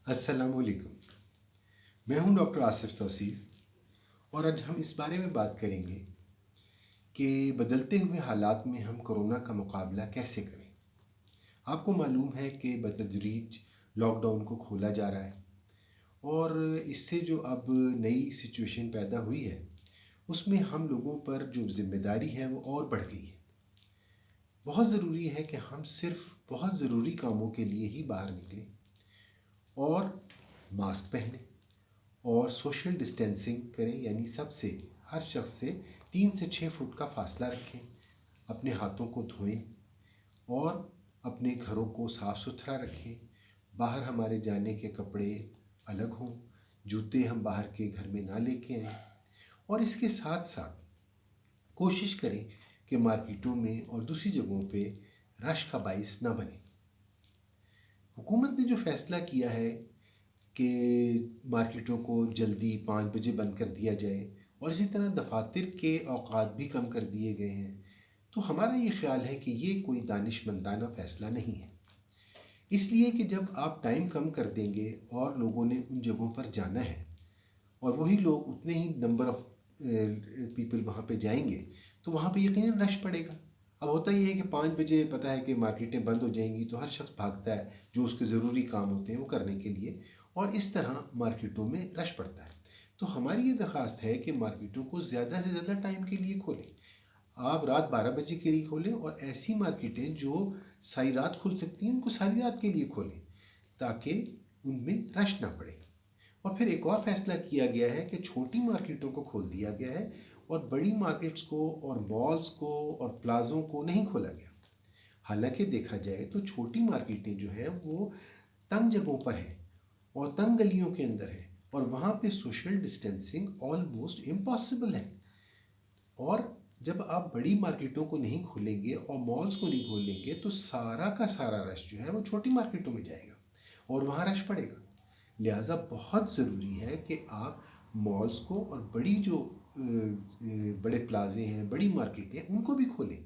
अस्सलाम वालेकुम। मैं हूं डॉक्टर आसिफ तौसीफ़ और आज हम इस बारे में बात करेंगे कि बदलते हुए हालात में हम कोरोना का मुकाबला कैसे करें। आपको मालूम है कि बतदरीज लॉकडाउन को खोला जा रहा है और इससे जो अब नई सिचुएशन पैदा हुई है उसमें हम लोगों पर जो ज़िम्मेदारी है वो और बढ़ गई है। बहुत ज़रूरी है कि हम सिर्फ बहुत ज़रूरी कामों के लिए ही बाहर निकलें और मास्क पहनें और सोशल डिस्टेंसिंग करें, यानी सबसे हर शख्स से 3 से 6 फुट का फासला रखें, अपने हाथों को धोएं और अपने घरों को साफ़ सुथरा रखें। बाहर हमारे जाने के कपड़े अलग हों, जूते हम बाहर के घर में ना लेके आएं और इसके साथ साथ कोशिश करें कि मार्केटों में और दूसरी जगहों पे रश का बाइस ना बने। हुकूमत ने जो फ़ैसला किया है कि मार्केटों को जल्दी 5 बजे बंद कर दिया जाए और इसी तरह दफातर के औकात भी कम कर दिए गए हैं, तो हमारा ये ख्याल है कि ये कोई दानिशमंदाना फ़ैसला नहीं है। इसलिए कि जब आप टाइम कम कर देंगे और लोगों ने उन जगहों पर जाना है और वही लोग उतने ही नंबर ऑफ़ पीपल वहाँ पे जाएंगे तो वहाँ पे यकीनन रश पड़ेगा। अब होता ये है कि 5 बजे पता है कि मार्केटें बंद हो जाएंगी तो हर शख्स भागता है जो उसके ज़रूरी काम होते हैं वो करने के लिए और इस तरह मार्केटों में रश पड़ता है। तो हमारी ये दरख्वास्त है कि मार्केटों को ज़्यादा से ज़्यादा टाइम के लिए खोलें। आप रात 12 बजे के लिए खोलें और ऐसी मार्केटें जो सारी रात खुल सकती हैं उनको सारी रात के लिए खोलें ताकि उनमें रश ना पड़े। और फिर एक और फ़ैसला किया गया है कि छोटी मार्केटों को खोल दिया गया है और बड़ी मार्केट्स को और मॉल्स को और प्लाज़ों को नहीं खोला गया। हालांकि देखा जाए तो छोटी मार्केटें जो हैं वो तंग जगहों पर हैं और तंग गलियों के अंदर है और वहाँ पे सोशल डिस्टेंसिंग ऑलमोस्ट इम्पॉसिबल है। और जब आप बड़ी मार्केटों को नहीं खोलेंगे और मॉल्स को नहीं खोलेंगे तो सारा का सारा रश जो है वो छोटी मार्केटों में जाएगा और वहाँ रश पड़ेगा। लिहाजा बहुत ज़रूरी है कि आप मॉल्स को और बड़ी जो बड़े प्लाजे हैं, बड़ी मार्केटें हैं, उनको भी खोलें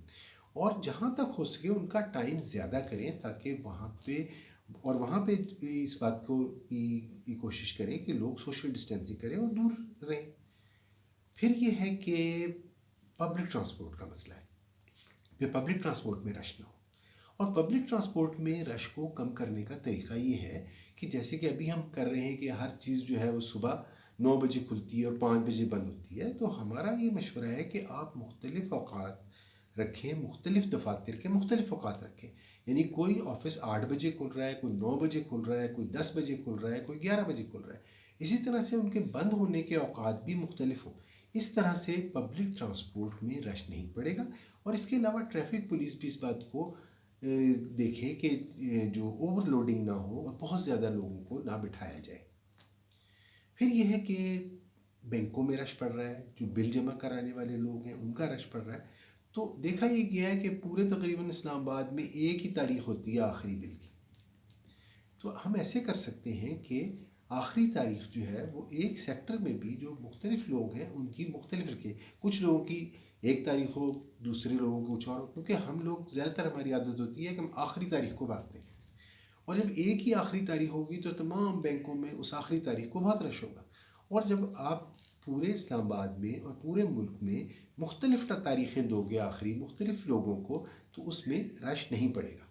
और जहाँ तक हो सके उनका टाइम ज़्यादा करें ताकि वहाँ पे इस बात को की कोशिश करें कि लोग सोशल डिस्टेंसिंग करें और दूर रहें। फिर ये है कि पब्लिक ट्रांसपोर्ट का मसला है कि पब्लिक ट्रांसपोर्ट में रश ना हो और पब्लिक ट्रांसपोर्ट में रश को कम करने का तरीका ये है कि जैसे कि अभी हम कर रहे हैं कि हर चीज़ जो है वो सुबह 9 बजे खुलती है और 5 बजे बंद होती है, तो हमारा ये मशवरा है कि आप मुख्तलिफ़ औकात रखें, मुख्तलिफ़ दफातर के मुख्तलिफ़ औकात रखें। यानी कोई ऑफ़िस 8 बजे खुल रहा है, कोई 9 बजे खुल रहा है, कोई 10 बजे खुल रहा है, कोई 11 बजे खुल रहा है। इसी तरह से उनके बंद होने के औकात भी मुख्तलिफ़ हों। इस तरह से पब्लिक ट्रांसपोर्ट में रश नहीं पड़ेगा और इसके अलावा ट्रैफिक पुलिस भी इस बात को देखे कि जो ओवरलोडिंग ना हो और बहुत ज़्यादा लोगों को ना बिठाया जाए। फिर यह है कि बैंकों में रश पड़ रहा है, जो बिल जमा कराने वाले लोग हैं उनका रश पड़ रहा है। तो देखा ये गया है कि पूरे तकरीबन इस्लामाबाद में एक ही तारीख होती है आखिरी बिल की। तो हम ऐसे कर सकते हैं कि आखिरी तारीख जो है वो एक सेक्टर में भी जो मुख्तलिफ़ लोग हैं उनकी मुख्तलिफ रखे। कुछ लोगों की एक तारीख हो, दूसरे लोगों को कुछ और हो, क्योंकि हम लोग ज़्यादातर हमारी आदत होती है कि हम आखिरी तारीख को भागते हैं और जब एक ही आखिरी तारीख होगी तो तमाम बैंकों में उस आखिरी तारीख को बहुत रश होगा। और जब आप पूरे इस्लामाबाद में और पूरे मुल्क में मुख्तलिफ़ तारीख़ें दोगे आखिरी मुख्तलिफ़ लोगों को तो उसमें रश नहीं पड़ेगा।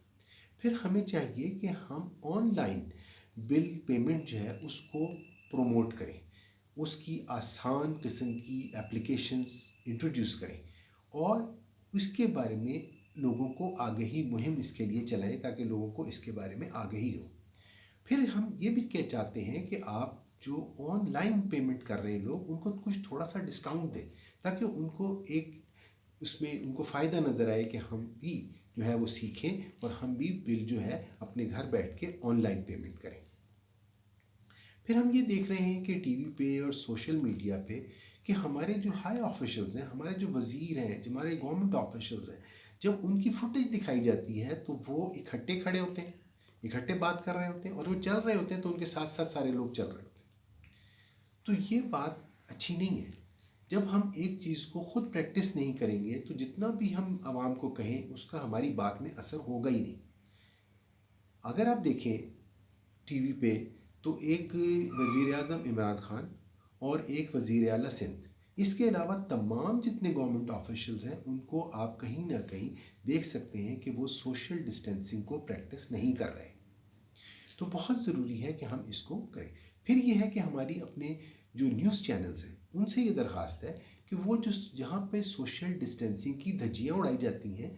फिर हमें चाहिए कि हम ऑनलाइन बिल पेमेंट जो है उसको प्रमोट करें, उसकी आसान किस्म की एप्लीकेशंस इंट्रोड्यूस करें और उसके बारे में लोगों को आगाही मुहिम इसके लिए चलाएं ताकि लोगों को इसके बारे में आगाही हो। फिर हम ये भी कह चाहते हैं कि आप जो ऑनलाइन पेमेंट कर रहे हैं लोग उनको कुछ थोड़ा सा डिस्काउंट दें ताकि उनको एक उसमें उनको फ़ायदा नज़र आए कि हम भी जो है वो सीखें और हम भी बिल जो है अपने घर बैठ के ऑनलाइन पेमेंट करें। फिर हम ये देख रहे हैं कि टीवी पे और सोशल मीडिया पे कि हमारे जो हाई ऑफिशियल्स हैं, हमारे जो वज़ीर हैं, जो हमारे गवर्नमेंट ऑफिशियल्स हैं, जब उनकी फुटेज दिखाई जाती है तो वो इकट्ठे खड़े होते हैं, इकट्ठे बात कर रहे होते हैं और वो चल रहे होते हैं तो उनके साथ साथ सारे लोग चल रहे होते हैं। तो ये बात अच्छी नहीं है। जब हम एक चीज़ को ख़ुद प्रैक्टिस नहीं करेंगे तो जितना भी हम आवाम को कहें उसका हमारी बात में असर होगा ही नहीं। अगर आप देखें टीवी पे تو ایک وزیر اعظم عمران خان اور ایک وزیر اعلیٰ سندھ، اس کے علاوہ تمام جتنے گورنمنٹ آفیشلز ہیں ان کو آپ کہیں نہ کہیں دیکھ سکتے ہیں کہ وہ سوشل ڈسٹینسنگ کو پریکٹس نہیں کر رہے. تو بہت ضروری ہے کہ ہم اس کو کریں. پھر یہ ہے کہ ہماری اپنے جو نیوز چینلز ہیں ان سے یہ درخواست ہے کہ وہ جہاں پہ سوشل ڈسٹینسنگ کی دھجیاں اڑائی جاتی ہیں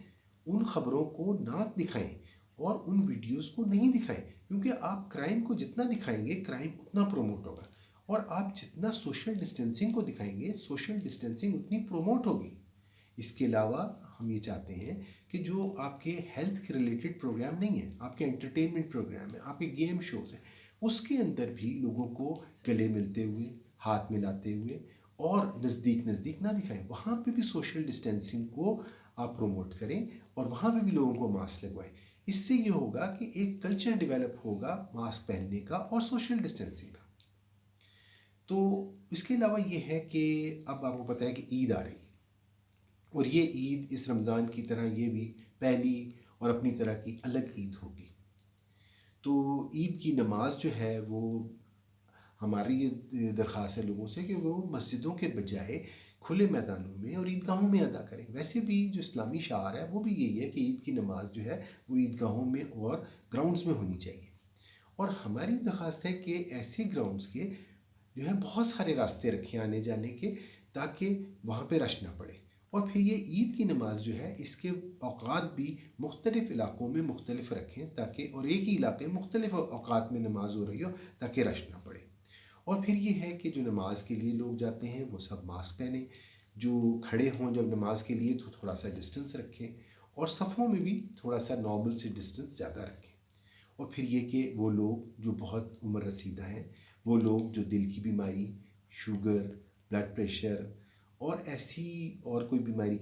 ان خبروں کو نہ دکھائیں اور ان ویڈیوز کو نہیں دکھائیں، کیونکہ آپ کرائم کو جتنا دکھائیں گے کرائم اتنا پروموٹ ہوگا، اور آپ جتنا سوشل ڈسٹینسنگ کو دکھائیں گے سوشل ڈسٹینسنگ اتنی پروموٹ ہوگی. اس کے علاوہ ہم یہ چاہتے ہیں کہ جو آپ کے ہیلتھ کے ریلیٹڈ پروگرام نہیں ہیں، آپ کے انٹرٹینمنٹ پروگرام ہیں، آپ کے گیم شوز ہیں، اس کے اندر بھی لوگوں کو گلے ملتے ہوئے، ہاتھ ملاتے ہوئے اور نزدیک نہ دکھائیں. وہاں پہ بھی سوشل ڈسٹینسنگ کو آپ پروموٹ کریں اور وہاں پہ بھی لوگوں کو ماسک لگوائیں. اس سے یہ ہوگا کہ ایک کلچر ڈیولپ ہوگا ماسک پہننے کا اور سوشل ڈسٹینسنگ کا. تو اس کے علاوہ یہ ہے کہ اب آپ کو پتہ ہے کہ عید آ رہی ہے، اور یہ عید اس رمضان کی طرح یہ بھی پہلی اور اپنی طرح کی الگ عید ہوگی. تو عید کی نماز جو ہے وہ ہماری یہ درخواست ہے لوگوں سے کہ وہ مسجدوں کے بجائے کھلے میدانوں میں اور عیدگاہوں میں ادا کریں. ویسے بھی جو اسلامی شعار ہے وہ بھی یہی ہے کہ عید کی نماز جو ہے وہ عیدگاہوں میں اور گراؤنڈز میں ہونی چاہیے. اور ہماری درخواست ہے کہ ایسے گراؤنڈز کے جو ہے بہت سارے راستے رکھیں آنے جانے کے، تاکہ وہاں پہ رش نہ پڑے. اور پھر یہ عید کی نماز جو ہے اس کے اوقات بھی مختلف علاقوں میں مختلف رکھیں، تاکہ اور ایک ہی علاقے میں مختلف اوقات میں نماز ہو رہی ہو تاکہ رش نہ پڑے. اور پھر یہ ہے کہ جو نماز کے لیے لوگ جاتے ہیں وہ سب ماسک پہنیں، جو کھڑے ہوں جب نماز کے لیے تو تھوڑا سا ڈسٹنس رکھیں، اور صفوں میں بھی تھوڑا سا نارمل سے ڈسٹنس زیادہ رکھیں. اور پھر یہ کہ وہ لوگ جو بہت عمر رسیدہ ہیں، وہ لوگ جو دل کی بیماری، شوگر، بلڈ پریشر اور ایسی اور کوئی بیماری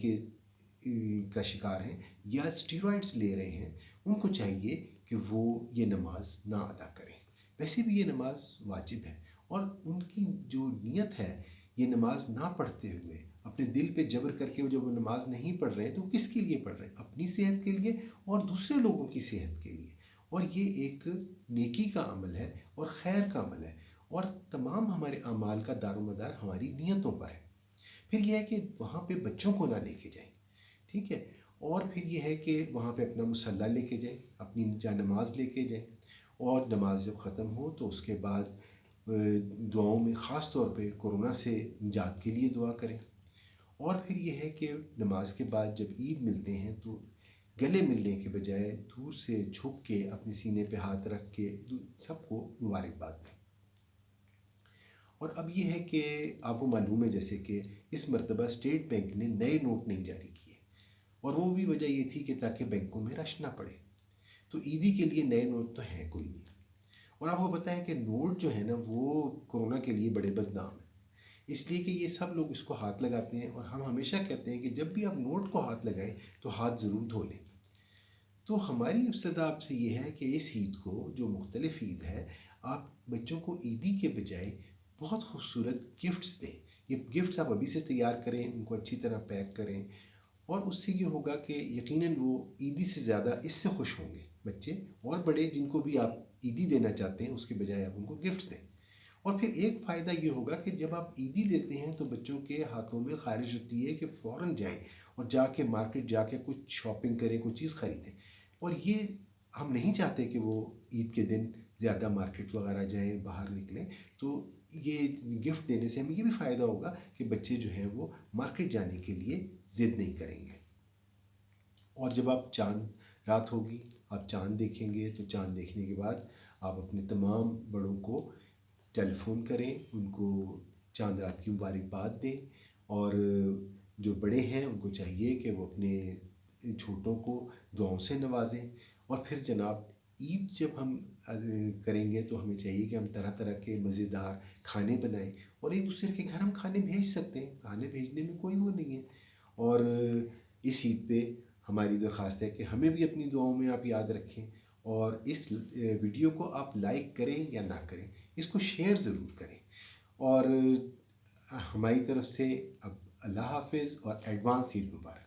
کا شکار ہیں یا اسٹیرائڈز لے رہے ہیں، ان کو چاہیے کہ وہ یہ نماز نہ ادا کریں. ویسے بھی یہ نماز واجب ہے، اور ان کی جو نیت ہے یہ نماز نہ پڑھتے ہوئے اپنے دل پہ جبر کر کے جب وہ نماز نہیں پڑھ رہے ہیں تو کس کے لیے پڑھ رہے ہیں؟ اپنی صحت کے لیے اور دوسرے لوگوں کی صحت کے لیے. اور یہ ایک نیکی کا عمل ہے اور خیر کا عمل ہے، اور تمام ہمارے اعمال کا دار و مدار ہماری نیتوں پر ہے. پھر یہ ہے کہ وہاں پہ بچوں کو نہ لے کے جائیں، ٹھیک ہے. اور پھر یہ ہے کہ وہاں پہ اپنا مصلی لے کے جائیں، اپنی جا نماز لے کے جائیں، اور نماز جب ختم ہو تو اس کے بعد دعاؤں میں خاص طور پہ کورونا سے نجات کے لیے دعا کریں. اور پھر یہ ہے کہ نماز کے بعد جب عید ملتے ہیں تو گلے ملنے کے بجائے دور سے جھک کے اپنے سینے پہ ہاتھ رکھ کے سب کو مبارکباد دیں. اور اب یہ ہے کہ آپ کو معلوم ہے جیسے کہ اس مرتبہ اسٹیٹ بینک نے نئے نوٹ نہیں جاری کیے، اور وہ بھی وجہ یہ تھی کہ تاکہ بینکوں میں رش نہ پڑے. تو عیدی کے لیے نئے نوٹ تو ہیں کوئی نہیں. اور آپ کو پتہ ہے کہ نوٹ جو ہے نا وہ کورونا کے لیے بڑے بدنام ہیں، اس لیے کہ یہ سب لوگ اس کو ہاتھ لگاتے ہیں، اور ہم ہمیشہ کہتے ہیں کہ جب بھی آپ نوٹ کو ہاتھ لگائیں تو ہاتھ ضرور دھو لیں. تو ہماری ابتدا آپ سے یہ ہے کہ اس عید کو جو مختلف عید ہے آپ بچوں کو عیدی کے بجائے بہت خوبصورت گفٹس دیں. یہ گفٹس آپ ابھی سے تیار کریں، ان کو اچھی طرح پیک کریں، اور اس سے یہ ہوگا کہ یقیناً وہ عیدی سے زیادہ اس سے خوش ہوں گے، بچے اور بڑے جن کو بھی آپ عیدی دینا چاہتے ہیں اس کے بجائے آپ ان کو گفٹس دیں. اور پھر ایک فائدہ یہ ہوگا کہ جب آپ عیدی دیتے ہیں تو بچوں کے ہاتھوں میں خواہش ہوتی ہے کہ فوراً جائیں اور جا کے مارکیٹ جا کے کچھ شاپنگ کریں، کوئی چیز خریدیں. اور یہ ہم نہیں چاہتے کہ وہ عید کے دن زیادہ مارکیٹ وغیرہ جائیں، باہر نکلیں. تو یہ گفٹ دینے سے ہمیں یہ بھی فائدہ ہوگا کہ بچے جو ہیں وہ مارکیٹ جانے کے لیے ضد نہیں کریں گے. اور جب آپ چاند رات ہوگی آپ چاند دیکھیں گے تو چاند دیکھنے کے بعد آپ اپنے تمام بڑوں کو ٹیلی فون کریں، ان کو چاند رات کی مبارکباد دیں. اور جو بڑے ہیں ان کو چاہیے کہ وہ اپنے چھوٹوں کو دعاؤں سے نوازیں. اور پھر جناب عید جب ہم کریں گے تو ہمیں چاہیے کہ ہم طرح طرح کے مزیدار کھانے بنائیں، اور ایک دوسرے کے گھر ہم کھانے بھیج سکتے ہیں، کھانے بھیجنے میں کوئی وہ نہیں ہے. اور اس عید پہ ہماری درخواست ہے کہ ہمیں بھی اپنی دعاؤں میں آپ یاد رکھیں، اور اس ویڈیو کو آپ لائک کریں یا نہ کریں، اس کو شیئر ضرور کریں. اور ہماری طرف سے اب اللہ حافظ اور ایڈوانس عید مبارک.